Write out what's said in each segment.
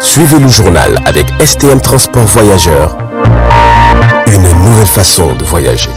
Suivez le journal avec STM Transport Voyageurs. Une nouvelle façon de voyager.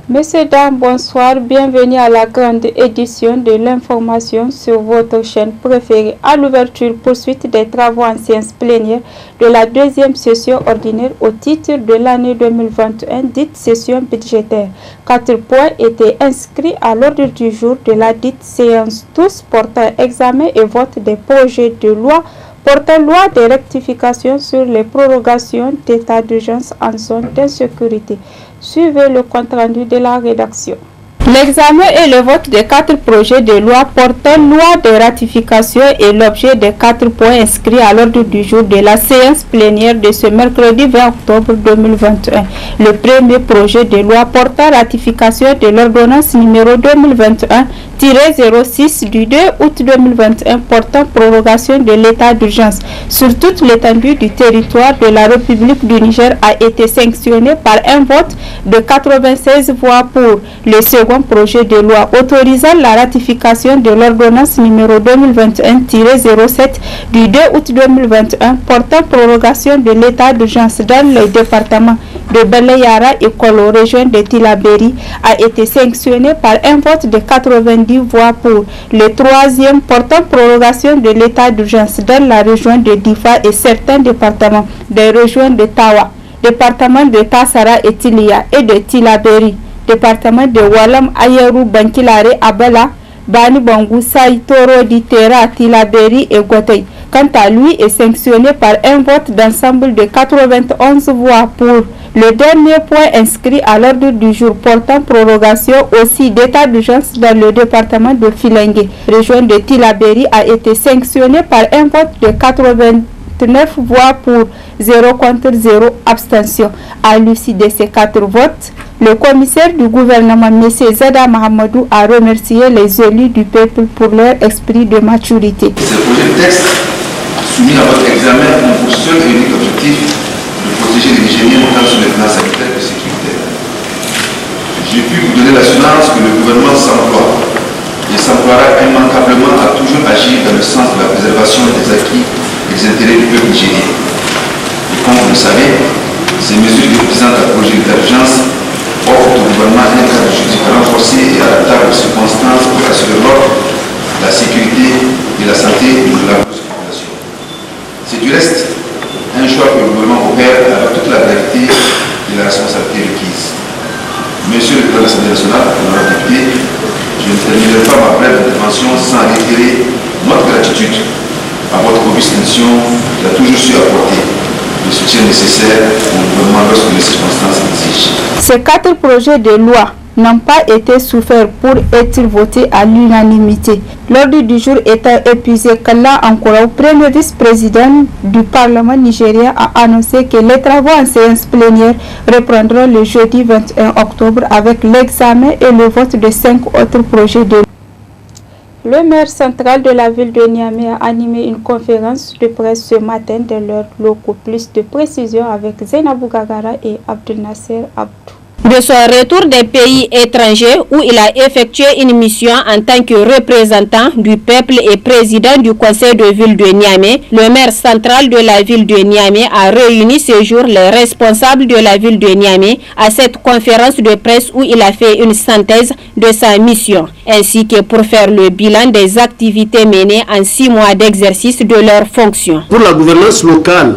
Messieurs, dames, bonsoir. Bienvenue à la grande édition de l'information sur votre chaîne préférée. À l'ouverture, poursuite des travaux en séance plénière de la deuxième session ordinaire au titre de l'année 2021, dite session budgétaire. 4 points étaient inscrits à l'ordre du jour de la dite séance, tous portant examen et vote des projets de loi portant loi de rectification sur les prorogations d'état d'urgence en zone d'insécurité. Suivez le compte-rendu de la rédaction. L'examen et le vote des 4 projets de loi portant loi de ratification est l'objet des 4 points inscrits à l'ordre du jour de la séance plénière de ce mercredi 20 octobre 2021. Le premier projet de loi portant ratification de l'ordonnance numéro 2021-06 du 2 août 2021 portant prorogation de l'état d'urgence sur toute l'étendue du territoire de la République du Niger a été sanctionné par un vote de 96 voix pour. Le second projet de loi autorisant la ratification de l'ordonnance numéro 2021-07 du 2 août 2021 portant prorogation de l'état d'urgence dans les départements de Belayara et Kolo, région de Tillabéri, a été sanctionné par un vote de 90 voix pour. Le troisième portant prorogation de l'état d'urgence dans la région de Difa et certains départements des régions de Tawa, département de Tassara et Tilia et de Tillabéri, département de Walam, Ayerou, Bankilare, Abala, Bani Bangou, Saï, Toro, Ditera, Tillabéri et Gotei. Quant à lui, est sanctionné par un vote d'ensemble de 91 voix pour. Le dernier point inscrit à l'ordre du jour portant prorogation aussi d'état d'urgence dans le département de Filengue, région de Tillabéri, a été sanctionné par un vote de 89 voix pour, 0 contre 0 abstention. À l'issue de ces 4 votes, le commissaire du gouvernement, M. Zada Mahamadou, a remercié les élus du peuple pour leur esprit de maturité. Ce projet de texte soumis à votre examen ont pour seul et unique objectif de protéger les Nigériens tant sur les plans sanitaires que sécuritaires. J'ai pu vous donner l'assurance que le gouvernement s'emploie et s'emploiera immanquablement à toujours agir dans le sens de la préservation des acquis et des intérêts du peuple nigérien. Et comme vous le savez, ces mesures visant à projet d'état d'urgence offrent au gouvernement un cadre juridique renforcé et adaptable aux circonstances pour assurer l'ordre, la sécurité et la santé de la population. C'est du reste un choix que le gouvernement opère avec toute la gravité et la responsabilité requise. Monsieur le président de l'Assemblée nationale, honorable député, je ne terminerai pas ma brève intervention sans réitérer notre gratitude à votre robuste mission qui a toujours su apporter le soutien nécessaire au gouvernement lorsque les circonstances exigent. Ces 4 projets de loi n'ont pas été soufferts pour être votés à l'unanimité. L'ordre du jour étant épuisé, Kalla Ankouraou, premier vice-président du Parlement nigérien, a annoncé que les travaux en séance plénière reprendront le jeudi 21 octobre avec l'examen et le vote de 5 autres projets de loi. Le maire central de la ville de Niamey a animé une conférence de presse ce matin dans leurs locaux. Plus de précisions avec Zainabou Gagara et Abdel Nasser Abdou. De son retour des pays étrangers où il a effectué une mission en tant que représentant du peuple et président du conseil de ville de Niamey, le maire central de la ville de Niamey a réuni ce jour les responsables de la ville de Niamey à cette conférence de presse où il a fait une synthèse de sa mission, ainsi que pour faire le bilan des activités menées en 6 mois d'exercice de leurs fonctions. Pour la gouvernance locale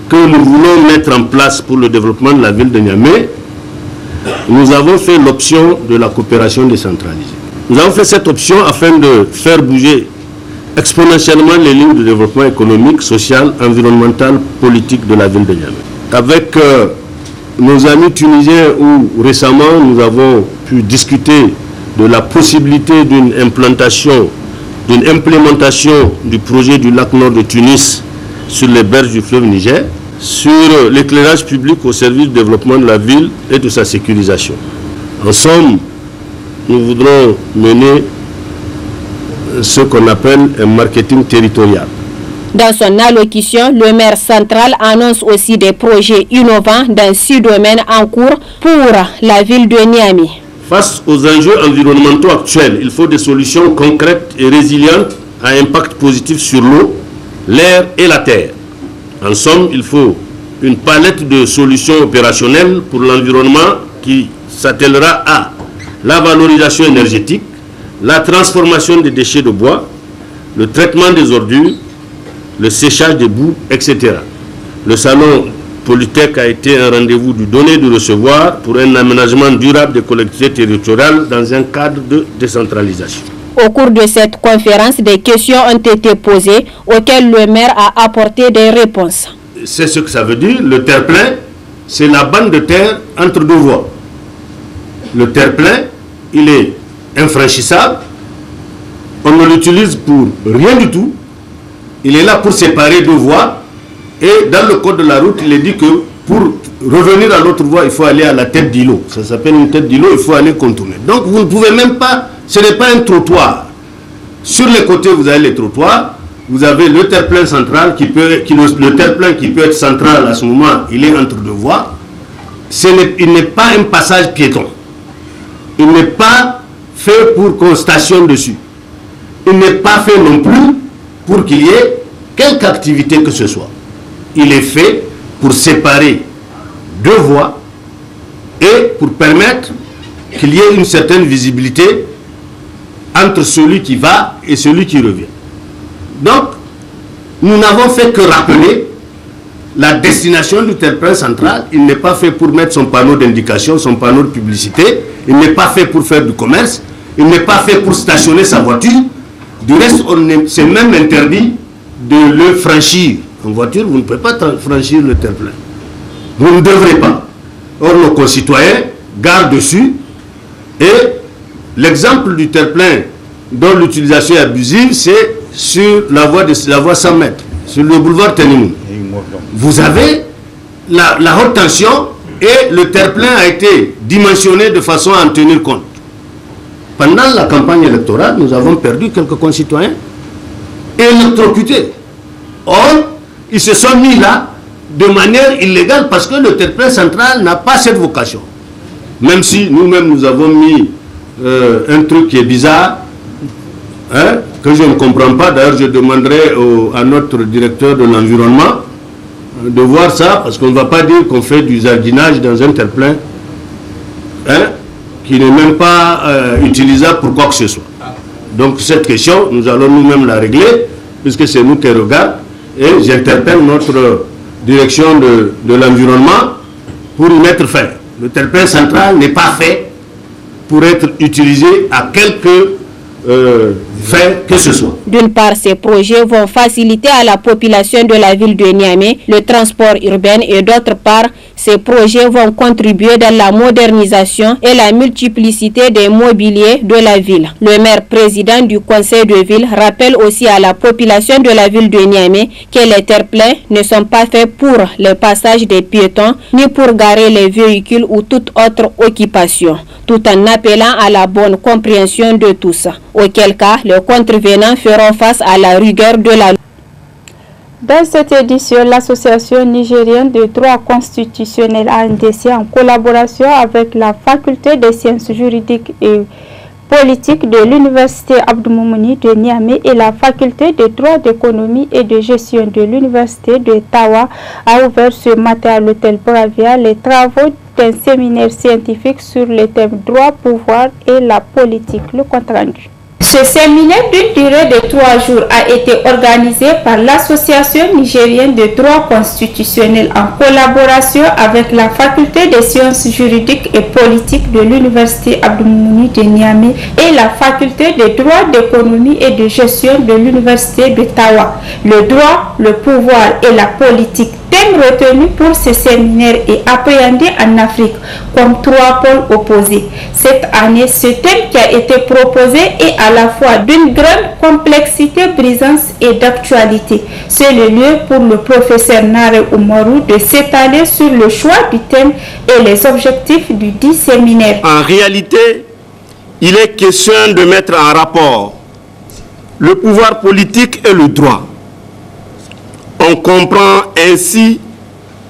que nous voulons mettre en place pour le développement de la ville de Niamey, nous avons fait l'option de la coopération décentralisée. Nous avons fait cette option afin de faire bouger exponentiellement les lignes de développement économique, social, environnemental, politique de la ville de Niamey. Avec nos amis tunisiens où récemment nous avons pu discuter de la possibilité d'une implémentation du projet du lac Nord de Tunis sur les berges du fleuve Niger, sur l'éclairage public au service du développement de la ville et de sa sécurisation. En somme, nous voudrons mener ce qu'on appelle un marketing territorial. Dans son allocution, le maire central annonce aussi des projets innovants dans 6 domaines en cours pour la ville de Niamey. Face aux enjeux environnementaux actuels, il faut des solutions concrètes et résilientes à impact positif sur l'eau, l'air et la terre. En somme, il faut une palette de solutions opérationnelles pour l'environnement qui s'attellera à la valorisation énergétique, la transformation des déchets de bois, le traitement des ordures, le séchage des boues, etc. Le salon Polytech a été un rendez-vous du donner et du recevoir pour un aménagement durable des collectivités territoriales dans un cadre de décentralisation. Au cours de cette conférence, des questions ont été posées auxquelles le maire a apporté des réponses. C'est ce que ça veut dire. Le terre-plein, c'est la bande de terre entre 2 voies. Le terre-plein, il est infranchissable. On ne l'utilise pour rien du tout. Il est là pour séparer 2 voies. Et dans le code de la route, il est dit que pour revenir à l'autre voie, il faut aller à la tête d'îlot. Ça s'appelle une tête d'îlot, il faut aller contourner. Donc vous ne pouvez même pas, ce n'est pas un trottoir. Sur les côtés, vous avez les trottoirs. Vous avez le terre-plein central, le terre-plein qui peut être central à ce moment, il est entre 2 voies. Il n'est pas un passage piéton. Il n'est pas fait pour qu'on stationne dessus. Il n'est pas fait non plus pour qu'il y ait quelque activité que ce soit. Il est fait pour séparer 2 voies et pour permettre qu'il y ait une certaine visibilité entre celui qui va et celui qui revient. Donc, nous n'avons fait que rappeler la destination du terre-plein central. Il n'est pas fait pour mettre son panneau d'indication, son panneau de publicité. Il n'est pas fait pour faire du commerce. Il n'est pas fait pour stationner sa voiture. Du reste, c'est même interdit de le franchir. En voiture, vous ne pouvez pas franchir le terre-plein. Vous ne devrez pas. Or, nos concitoyens gardent dessus. Et l'exemple du terre-plein dont l'utilisation est abusive, c'est sur la voie 100 mètres, sur le boulevard Tenimoun. Vous avez la haute tension et le terre-plein a été dimensionné de façon à en tenir compte. Pendant la campagne électorale, nous avons perdu quelques concitoyens électrocutés. Or, ils se sont mis là de manière illégale parce que le terre-plein central n'a pas cette vocation. Même si nous-mêmes nous avons mis un truc qui est bizarre, hein, que je ne comprends pas. D'ailleurs, je demanderai à notre directeur de l'environnement de voir ça, parce qu'on ne va pas dire qu'on fait du jardinage dans un terre-plein, hein, qui n'est même pas utilisable pour quoi que ce soit. Donc cette question, nous allons nous-mêmes la régler, puisque c'est nous qui regardons, et j'interpelle notre direction de l'environnement pour y mettre fin. Le terre-plein central n'est pas fait pour être utilisé à quelque fin que ce soit. D'une part, ces projets vont faciliter à la population de la ville de Niamey le transport urbain et d'autre part, ces projets vont contribuer dans la modernisation et la multiplicité des mobiliers de la ville. Le maire président du conseil de ville rappelle aussi à la population de la ville de Niamey que les terre-pleins ne sont pas faits pour le passage des piétons ni pour garer les véhicules ou toute autre occupation, tout en appelant à la bonne compréhension de tous. Auquel cas, les contrevenants feront face à la rigueur de la loi. Dans cette édition, l'Association nigérienne de droit constitutionnel ANDC, en collaboration avec la Faculté des sciences juridiques et politiques de l'Université Abdou Moumouni de Niamey et la Faculté de droit d'économie et de gestion de l'Université de Tawa, a ouvert ce matin à l'hôtel Bravia les travaux d'un séminaire scientifique sur les thèmes droit, pouvoir et la politique. Le compte rendu. Ce séminaire d'une durée de 3 jours a été organisé par l'Association nigérienne de droit constitutionnel en collaboration avec la Faculté des sciences juridiques et politiques de l'Université Abdou-Moumouni de Niamey et la Faculté de droit, d'économie et de gestion de l'Université de Tawa. Le droit, le pouvoir et la politique. Thème retenu pour ce séminaire est appréhendé en Afrique comme 3 pôles opposés. Cette année, ce thème qui a été proposé est à la fois d'une grande complexité, brisance et d'actualité. C'est le lieu pour le professeur Nare Oumarou de s'étaler sur le choix du thème et les objectifs du dit séminaire. En réalité, il est question de mettre en rapport le pouvoir politique et le droit. On comprend ainsi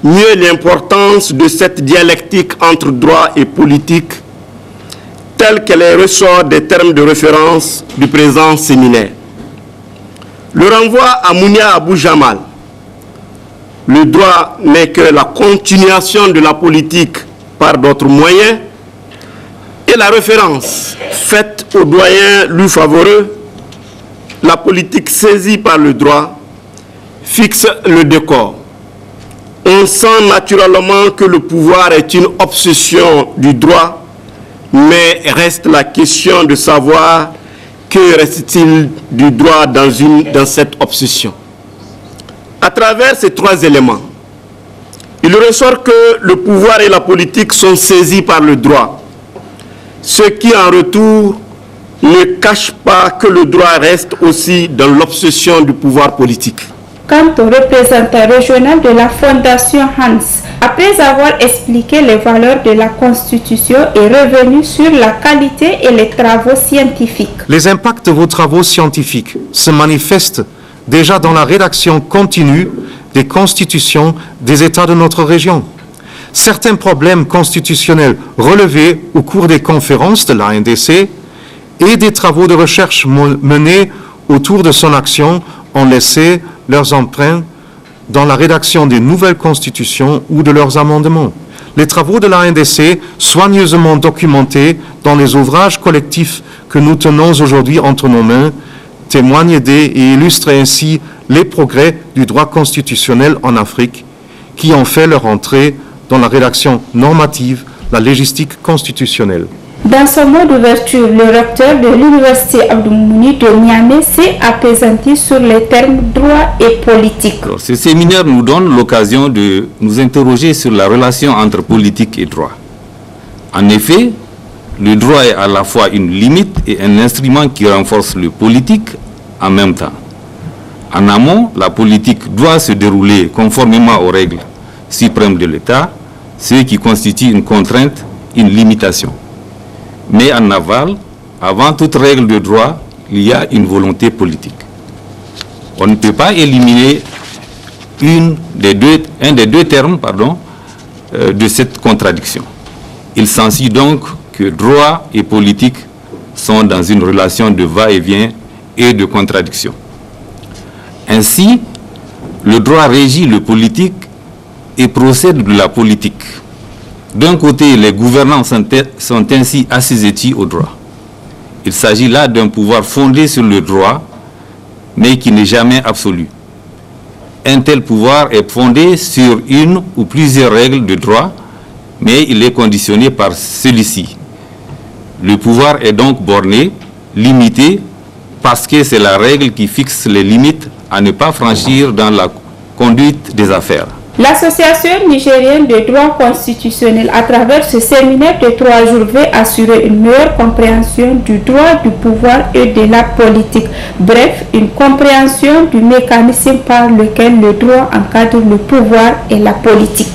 mieux l'importance de cette dialectique entre droit et politique telle qu'elle ressort des termes de référence du présent séminaire. Le renvoi à Mounia Abou Jamal, le droit n'est que la continuation de la politique par d'autres moyens, et la référence faite au doyen lui favoreux, la politique saisie par le droit, fixe le décor. On sent naturellement que le pouvoir est une obsession du droit, mais reste la question de savoir que reste-t-il du droit dans cette obsession. À travers ces 3 éléments, il ressort que le pouvoir et la politique sont saisis par le droit, ce qui en retour ne cache pas que le droit reste aussi dans l'obsession du pouvoir politique. Quant au représentant régional de la Fondation Hans, après avoir expliqué les valeurs de la Constitution, est revenu sur la qualité et les travaux scientifiques. Les impacts de vos travaux scientifiques se manifestent déjà dans la rédaction continue des constitutions des États de notre région. Certains problèmes constitutionnels relevés au cours des conférences de l'ANDC et des travaux de recherche menés autour de son action ont laissé leurs empreintes dans la rédaction des nouvelles constitutions ou de leurs amendements. Les travaux de l'ANDC, soigneusement documentés dans les ouvrages collectifs que nous tenons aujourd'hui entre nos mains, témoignent et illustrent ainsi les progrès du droit constitutionnel en Afrique qui ont fait leur entrée dans la rédaction normative, la légistique constitutionnelle. Dans son mot d'ouverture, le recteur de l'Université Abdou-Moumouni de Niamey s'est apaisanti sur les termes droit et politique. Alors, ce séminaire nous donne l'occasion de nous interroger sur la relation entre politique et droit. En effet, le droit est à la fois une limite et un instrument qui renforce le politique en même temps. En amont, la politique doit se dérouler conformément aux règles suprêmes de l'État, ce qui constitue une contrainte, une limitation. Mais en aval, avant toute règle de droit, il y a une volonté politique. On ne peut pas éliminer un des deux termes de cette contradiction. Il s'ensuit donc que droit et politique sont dans une relation de va-et-vient et de contradiction. Ainsi, le droit régit le politique et procède de la politique. D'un côté, les gouvernants sont ainsi assujettis au droit. Il s'agit là d'un pouvoir fondé sur le droit, mais qui n'est jamais absolu. Un tel pouvoir est fondé sur une ou plusieurs règles de droit, mais il est conditionné par celui-ci. Le pouvoir est donc borné, limité, parce que c'est la règle qui fixe les limites à ne pas franchir dans la conduite des affaires. L'Association nigérienne de droit constitutionnel, à travers ce séminaire de 3 jours, veut assurer une meilleure compréhension du droit, du pouvoir et de la politique. Bref, une compréhension du mécanisme par lequel le droit encadre le pouvoir et la politique.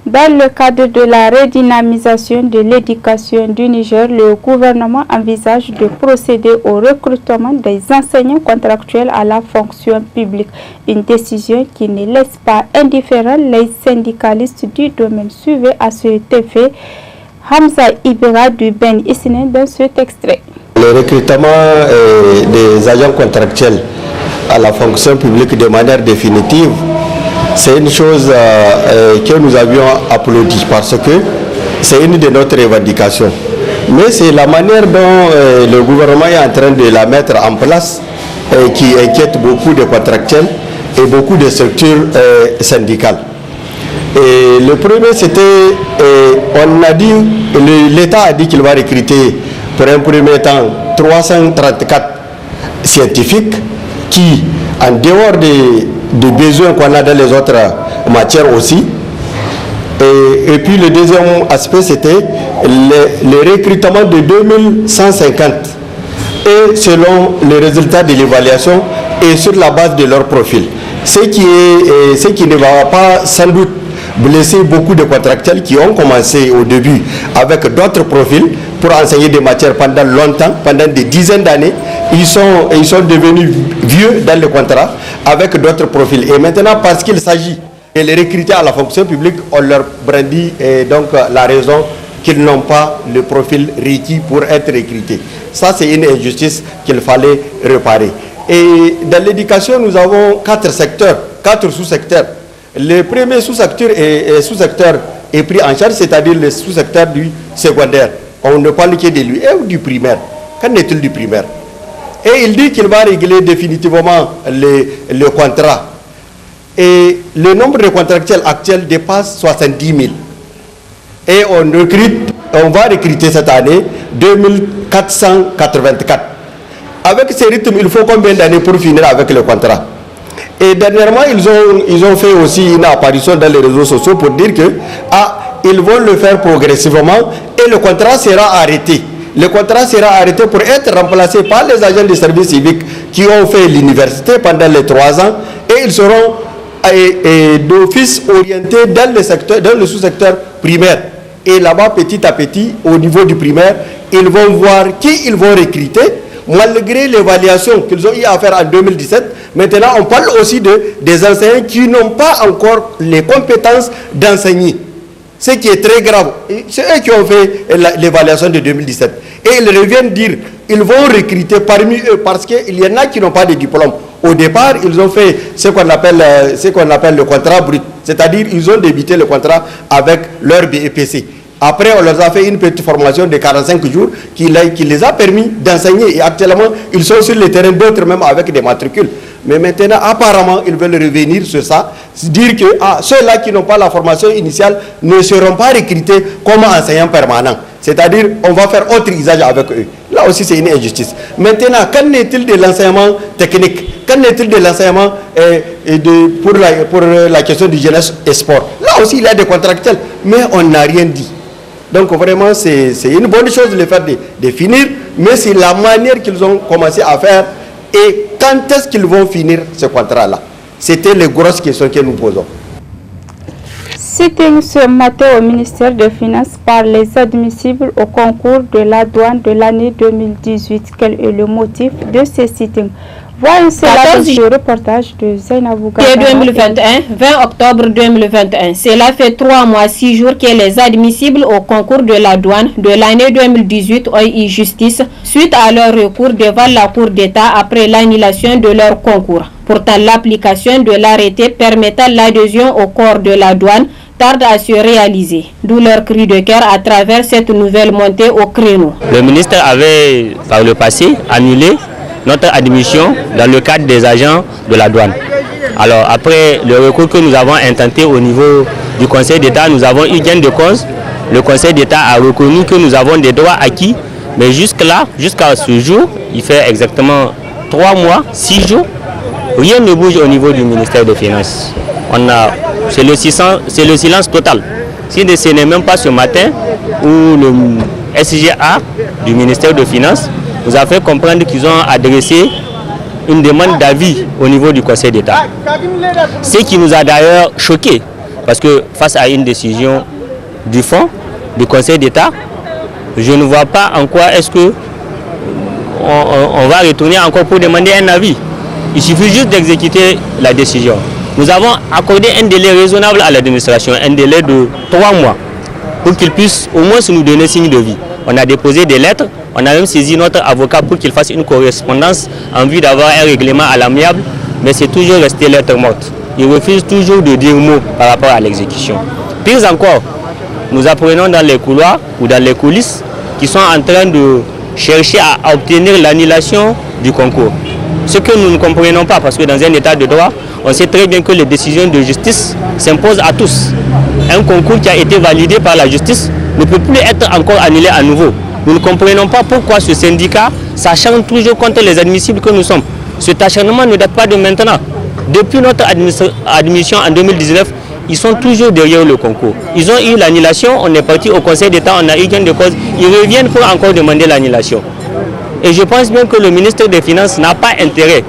Dans le cadre de la redynamisation de l'éducation du Niger, le gouvernement envisage de procéder au recrutement des enseignants contractuels à la fonction publique. Une décision qui ne laisse pas indifférents les syndicalistes du domaine. Suivez à cet effet Hamza Ibera du Ben Isne dans cet extrait. Le recrutement des agents contractuels à la fonction publique de manière définitive, c'est une chose que nous avions applaudi parce que c'est une de notre revendications. Mais c'est la manière dont le gouvernement est en train de la mettre en place qui inquiète beaucoup de contractuels et beaucoup de structures syndicales. Et le premier, c'était, on a dit, l'État a dit qu'il va recruter pour un premier temps 334 scientifiques qui, en dehors des besoins qu'on a dans les autres matières aussi. Et puis le deuxième aspect, c'était le recrutement de 2150 et selon les résultats de l'évaluation et sur la base de leur profil. Ce qui ne va pas sans doute blesser beaucoup de contractuels qui ont commencé au début avec d'autres profils pour enseigner des matières pendant longtemps, pendant des dizaines d'années. Ils sont devenus vieux dans le contrat avec d'autres profils. Et maintenant, parce qu'il s'agit de les recruter à la fonction publique, on leur brandit donc la raison qu'ils n'ont pas le profil requis pour être recrutés. Ça, c'est une injustice qu'il fallait réparer. Et dans l'éducation, nous avons 4 secteurs, 4 sous-secteurs. Le premier sous-secteur est pris en charge, c'est-à-dire le sous-secteur du secondaire. On ne parle que de lui. Et du primaire. Qu'en est-il du primaire? Et il dit qu'il va régler définitivement le contrat. Et le nombre de contractuels actuels dépasse 70 000. Et on va recruter cette année 2484. Avec ce rythme, il faut combien d'années pour finir avec le contrat? Et dernièrement, ils ont fait aussi une apparition dans les réseaux sociaux pour dire que ils vont le faire progressivement et le contrat sera arrêté. Le contrat sera arrêté pour être remplacé par les agents de service civique qui ont fait l'université pendant les 3 ans et ils seront d'office orientés dans le sous-secteur primaire. Et là-bas, petit à petit, au niveau du primaire, ils vont voir qui ils vont recruter. Malgré l'évaluation qu'ils ont eu à faire en 2017, maintenant on parle aussi des enseignants qui n'ont pas encore les compétences d'enseigner. Ce qui est très grave. C'est eux qui ont fait l'évaluation de 2017. Et ils reviennent dire, ils vont recruter parmi eux parce qu'il y en a qui n'ont pas de diplôme. Au départ, ils ont fait ce qu'on appelle le contrat brut. C'est-à-dire ils ont débuté le contrat avec leur BEPC. Après, on leur a fait une petite formation de 45 jours qui les a permis d'enseigner. Et actuellement, ils sont sur le terrain, d'autres même avec des matricules. Mais maintenant, apparemment, ils veulent revenir sur ça, dire que ceux-là qui n'ont pas la formation initiale ne seront pas recrutés comme enseignants permanents. C'est-à-dire, on va faire autre usage avec eux. Là aussi, c'est une injustice. Maintenant, qu'en est-il de l'enseignement technique? Qu'en est-il de l'enseignement pour la question du jeunesse et sport? Là aussi, il y a des contractuels, mais on n'a rien dit. Donc vraiment, c'est une bonne chose de le faire de finir, mais c'est la manière qu'ils ont commencé à faire et quand est-ce qu'ils vont finir ce contrat-là. C'était les grosses questions que nous posons. Sitting ce matin au ministère des Finances par les admissibles au concours de la douane de l'année 2018. Quel est le motif de ce sitting? Voyons cela sur le reportage de Zainabou Gagara. 2021, 20 octobre 2021. Cela fait 3 mois, 6 jours que les admissibles au concours de la douane de l'année 2018 ont eu justice suite à leur recours devant la Cour d'État après l'annulation de leur concours. Pourtant, l'application de l'arrêté permettant l'adhésion au corps de la douane tarde à se réaliser. D'où leur cri de cœur à travers cette nouvelle montée au créneau. Le ministre avait, par le passé, annulé notre admission dans le cadre des agents de la douane. Alors après le recours que nous avons intenté au niveau du Conseil d'État, nous avons eu gain de cause. Le Conseil d'État a reconnu que nous avons des droits acquis, mais jusqu'à ce jour, il fait exactement 3 mois, 6 jours, rien ne bouge au niveau du ministère des Finances. C'est le silence total. Ce n'est même pas ce matin où le SGA du ministère des Finances nous a fait comprendre qu'ils ont adressé une demande d'avis au niveau du Conseil d'État. Ce qui nous a d'ailleurs choqués, parce que face à une décision du fond du Conseil d'État, je ne vois pas en quoi est-ce que on va retourner encore pour demander un avis. Il suffit juste d'exécuter la décision. Nous avons accordé un délai raisonnable à l'administration, un délai de 3 mois, pour qu'ils puissent au moins nous donner signe de vie. On a déposé des lettres, on a même saisi notre avocat pour qu'il fasse une correspondance en vue d'avoir un règlement à l'amiable, mais c'est toujours resté lettre morte. Il refuse toujours de dire mot par rapport à l'exécution. Pire encore, nous apprenons dans les couloirs ou dans les coulisses qui sont en train de chercher à obtenir l'annulation du concours. Ce que nous ne comprenons pas, parce que dans un état de droit, on sait très bien que les décisions de justice s'imposent à tous. Un concours qui a été validé par la justice ne peut plus être encore annulé à nouveau. Nous ne comprenons pas pourquoi ce syndicat s'acharne toujours contre les admissibles que nous sommes. Cet acharnement ne date pas de maintenant. Depuis notre admission en 2019, ils sont toujours derrière le concours. Ils ont eu l'annulation, on est parti au Conseil d'État, on a eu gain de cause. Ils reviennent pour encore demander l'annulation. Et je pense bien que le ministre des Finances n'a pas intérêt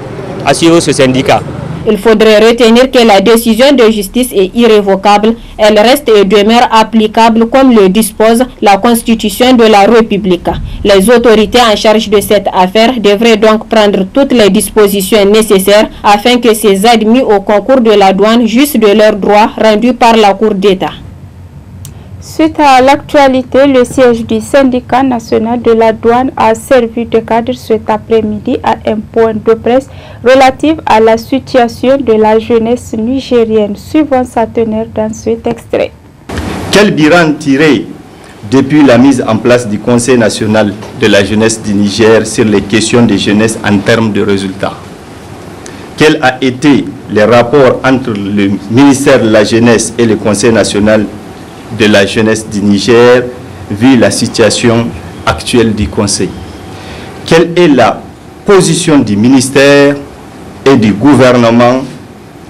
à suivre ce syndicat. Il faudrait retenir que la décision de justice est irrévocable. Elle reste et demeure applicable comme le dispose la Constitution de la République. Les autorités en charge de cette affaire devraient donc prendre toutes les dispositions nécessaires afin que ces admis au concours de la douane jouissent de leurs droits rendus par la Cour d'État. Suite à l'actualité, le siège du syndicat national de la douane a servi de cadre cet après-midi à un point de presse relatif à la situation de la jeunesse nigérienne. Suivant sa teneur dans cet extrait. Quel bilan tiré depuis la mise en place du Conseil national de la jeunesse du Niger sur les questions de jeunesse en termes de résultats? Quel a été le rapport entre le ministère de la Jeunesse et le Conseil national de la jeunesse du Niger, vu la situation actuelle du Conseil? Quelle est la position du ministère et du gouvernement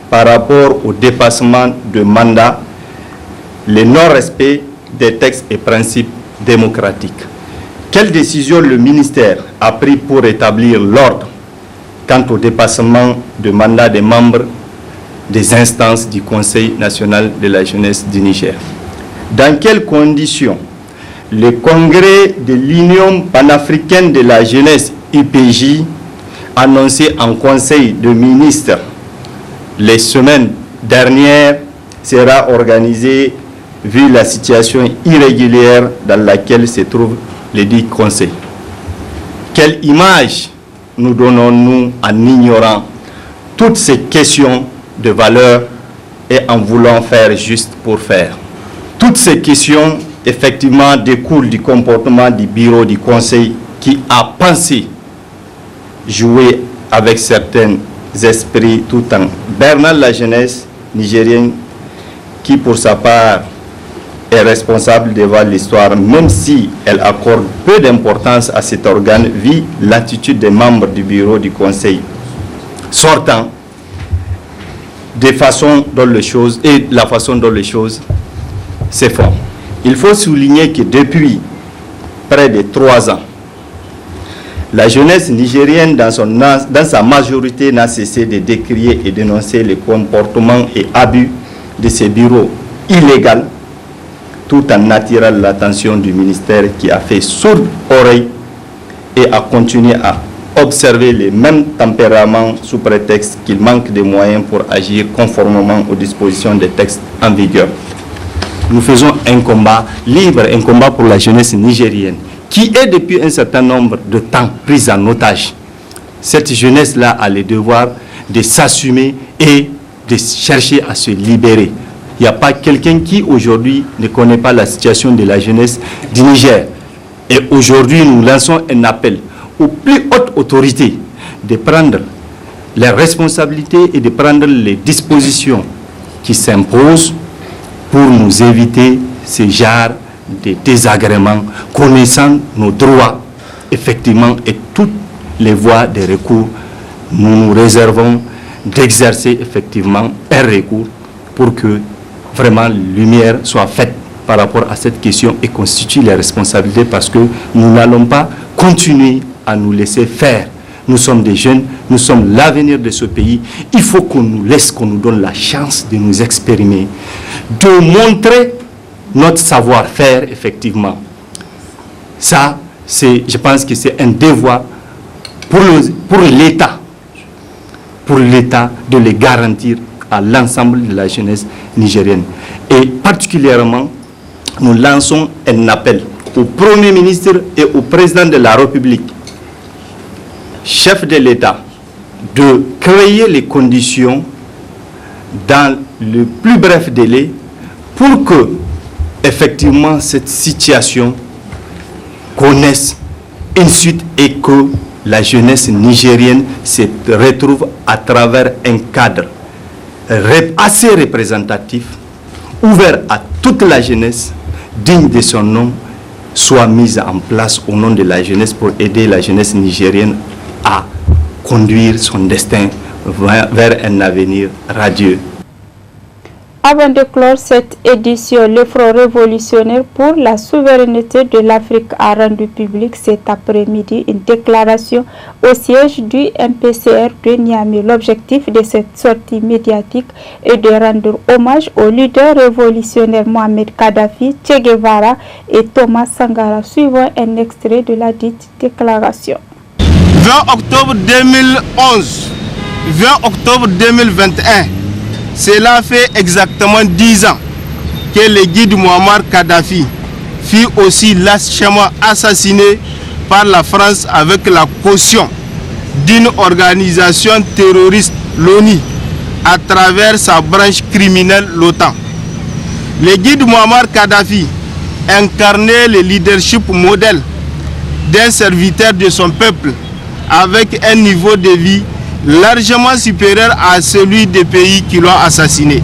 par rapport au dépassement de mandat, le non-respect des textes et principes démocratiques? Quelle décision le ministère a pris pour établir l'ordre quant au dépassement de mandat des membres des instances du Conseil national de la jeunesse du Niger? Dans quelles conditions le congrès de l'Union panafricaine de la jeunesse UPJ, annoncé en conseil de ministres les semaines dernières, sera organisé vu la situation irrégulière dans laquelle se trouve le dit conseil? Quelle image nous donnons-nous en ignorant toutes ces questions de valeur et en voulant faire juste pour faire? Toutes ces questions, effectivement, découlent du comportement du bureau du Conseil qui a pensé jouer avec certains esprits tout en bernant la jeunesse nigérienne qui, pour sa part, est responsable devant l'histoire, même si elle accorde peu d'importance à cet organe, vu l'attitude des membres du bureau du Conseil sortant, de façon dont les choses et la façon dont les choses c'est fort. Il faut souligner que depuis près de 3 ans, la jeunesse nigérienne dans sa majorité n'a cessé de décrier et dénoncer les comportements et abus de ces bureaux illégaux, tout en attirant l'attention du ministère qui a fait sourde oreille et a continué à observer les mêmes tempéraments sous prétexte qu'il manque de moyens pour agir conformément aux dispositions des textes en vigueur. Nous faisons un combat libre, un combat pour la jeunesse nigérienne, qui est depuis un certain nombre de temps prise en otage. Cette jeunesse-là a le devoir de s'assumer et de chercher à se libérer. Il n'y a pas quelqu'un qui aujourd'hui ne connaît pas la situation de la jeunesse du Niger. Et aujourd'hui, nous lançons un appel aux plus hautes autorités de prendre les responsabilités et de prendre les dispositions qui s'imposent pour nous éviter ce genre de désagréments, connaissant nos droits, effectivement, et toutes les voies de recours. Nous nous réservons d'exercer effectivement un recours pour que vraiment lumière soit faite par rapport à cette question et constitue les responsabilités, parce que nous n'allons pas continuer à nous laisser faire. Nous sommes des jeunes, nous sommes l'avenir de ce pays. Il faut qu'on nous laisse, qu'on nous donne la chance de nous exprimer, de montrer notre savoir-faire, effectivement. Ça, je pense que c'est un devoir pour l'État de les garantir à l'ensemble de la jeunesse nigérienne. Et particulièrement, nous lançons un appel au Premier ministre et au Président de la République, chef de l'État, de créer les conditions dans le plus bref délai pour que, effectivement, cette situation connaissent une suite et que la jeunesse nigérienne se retrouve à travers un cadre assez représentatif, ouvert à toute la jeunesse, digne de son nom, soit mise en place au nom de la jeunesse pour aider la jeunesse nigérienne à conduire son destin vers un avenir radieux. Avant de clore cette édition, le Front révolutionnaire pour la souveraineté de l'Afrique a rendu public cet après-midi une déclaration au siège du MPCR de Niamey. L'objectif de cette sortie médiatique est de rendre hommage aux leaders révolutionnaires Mohamed Kadhafi, Che Guevara et Thomas Sankara. Suivant un extrait de la dite déclaration. 20 octobre 2011, 20 octobre 2021. Cela fait exactement 10 ans que le guide Muammar Kadhafi fut aussi lâchement assassiné par la France avec la caution d'une organisation terroriste, l'ONU, à travers sa branche criminelle, l'OTAN. Le guide Muammar Kadhafi incarnait le leadership modèle d'un serviteur de son peuple avec un niveau de vie largement supérieur à celui des pays qui l'ont assassiné.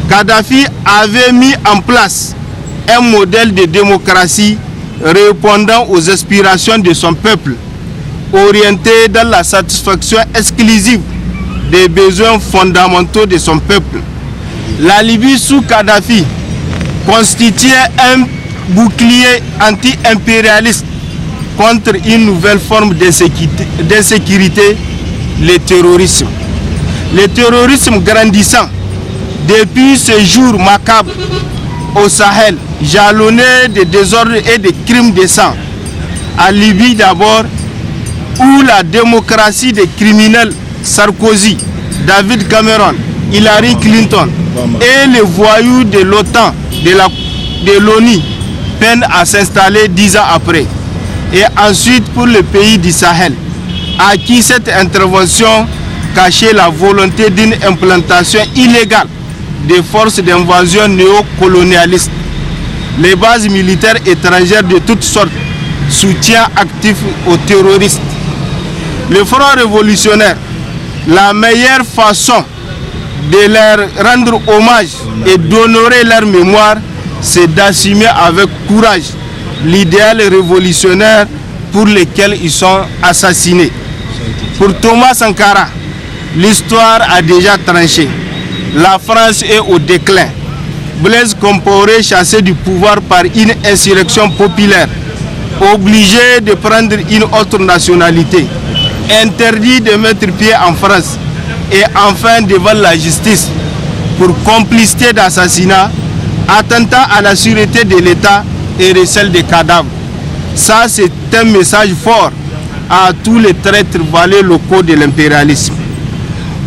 Kadhafi avait mis en place un modèle de démocratie répondant aux aspirations de son peuple, orienté dans la satisfaction exclusive des besoins fondamentaux de son peuple. La Libye sous Kadhafi constituait un bouclier anti-impérialiste contre une nouvelle forme d'insécurité, le terrorisme. Le terrorisme grandissant depuis ce jour macabre au Sahel, jalonné de désordres et de crimes de sang. En Libye d'abord, où la démocratie des criminels Sarkozy, David Cameron, Hillary Clinton et les voyous de l'OTAN, de l'ONU, peinent à s'installer 10 ans après. Et ensuite pour le pays du Sahel, à qui cette intervention cachait la volonté d'une implantation illégale des forces d'invasion néocolonialistes. Les bases militaires étrangères de toutes sortes, soutien actif aux terroristes. Le Front révolutionnaire, la meilleure façon de leur rendre hommage et d'honorer leur mémoire, c'est d'assumer avec courage l'idéal révolutionnaire pour lequel ils sont assassinés. Pour Thomas Sankara, l'histoire a déjà tranché. La France est au déclin. Blaise Compaoré, chassé du pouvoir par une insurrection populaire, obligé de prendre une autre nationalité, interdit de mettre pied en France et enfin devant la justice pour complicité d'assassinat, attentat à la sûreté de l'État et recel des cadavres. Ça, c'est un message fort à tous les traîtres valets locaux de l'impérialisme.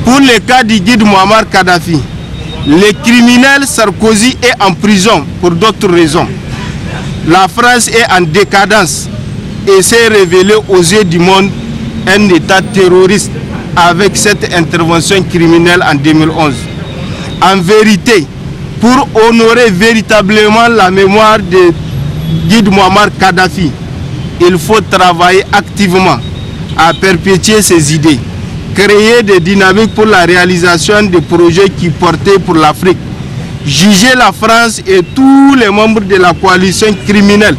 Pour le cas du guide Muammar Kadhafi, le criminel Sarkozy est en prison pour d'autres raisons. La France est en décadence et s'est révélée aux yeux du monde un État terroriste avec cette intervention criminelle en 2011. En vérité, pour honorer véritablement la mémoire de guide Muammar Kadhafi, il faut travailler activement à perpétuer ses idées, créer des dynamiques pour la réalisation des projets qui portaient pour l'Afrique, juger la France et tous les membres de la coalition criminelle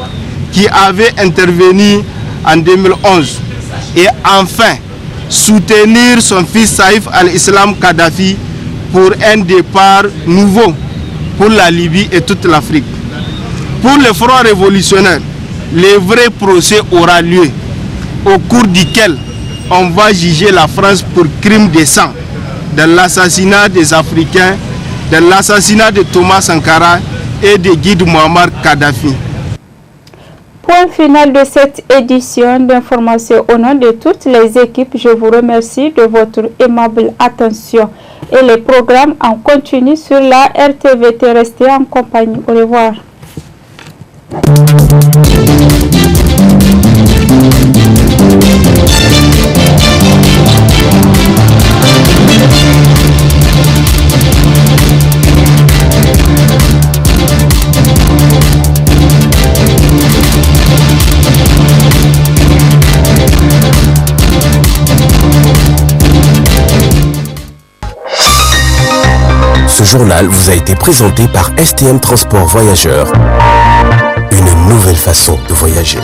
qui avaient intervenu en 2011 et enfin soutenir son fils Saïf al-Islam Kadhafi pour un départ nouveau pour la Libye et toute l'Afrique. Pour le Front révolutionnaire, le vrai procès aura lieu, au cours duquel on va juger la France pour crime de sang, de l'assassinat des Africains, de l'assassinat de Thomas Sankara et de guide Muammar Kadhafi. Point final de cette édition d'information. Au nom de toutes les équipes, je vous remercie de votre aimable attention. Et les programmes en continu sur la RTVT. Restez en compagnie. Au revoir. journal vous a été présenté par STM Transport Voyageurs. Une nouvelle façon de voyager.